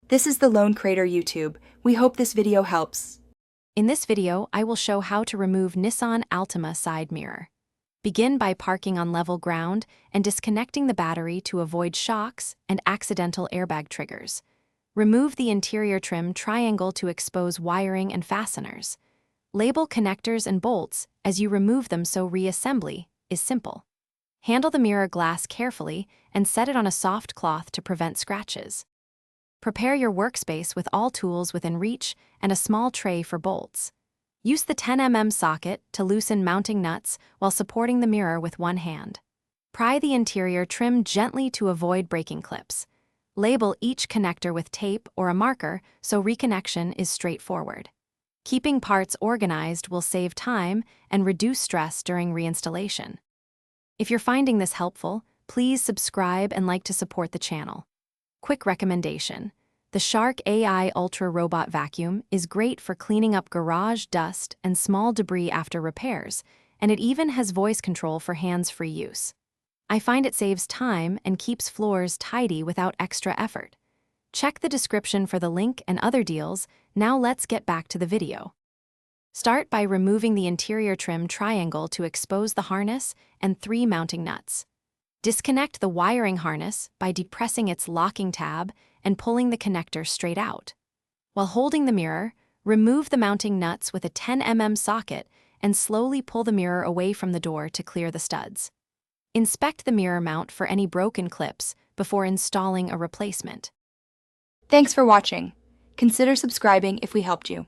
This is the Lone Crater YouTube. We hope this video helps. In this video, I will show how to remove Nissan Altima side mirror. Begin by parking on level ground and disconnecting the battery to avoid shocks and accidental airbag triggers. Remove the interior trim triangle to expose wiring and fasteners. Label connectors and bolts as you remove them so reassembly is simple. Handle the mirror glass carefully and set it on a soft cloth to prevent scratches. Prepare your workspace with all tools within reach and a small tray for bolts. Use the 10mm socket to loosen mounting nuts while supporting the mirror with one hand. Pry the interior trim gently to avoid breaking clips. Label each connector with tape or a marker so reconnection is straightforward. Keeping parts organized will save time and reduce stress during reinstallation. If you're finding this helpful, please subscribe and like to support the channel. Quick recommendation: the Shark AI Ultra Robot Vacuum is great for cleaning up garage dust and small debris after repairs, and it even has voice control for hands-free use. I find it saves time and keeps floors tidy without extra effort. Check the description for the link and other deals. Now let's get back to the video. Start by removing the interior trim triangle to expose the harness and 3 mounting nuts. Disconnect the wiring harness by depressing its locking tab and pulling the connector straight out. While holding the mirror, remove the mounting nuts with a 10mm socket and slowly pull the mirror away from the door to clear the studs. Inspect the mirror mount for any broken clips before installing a replacement. Thanks for watching. Consider subscribing if we helped you.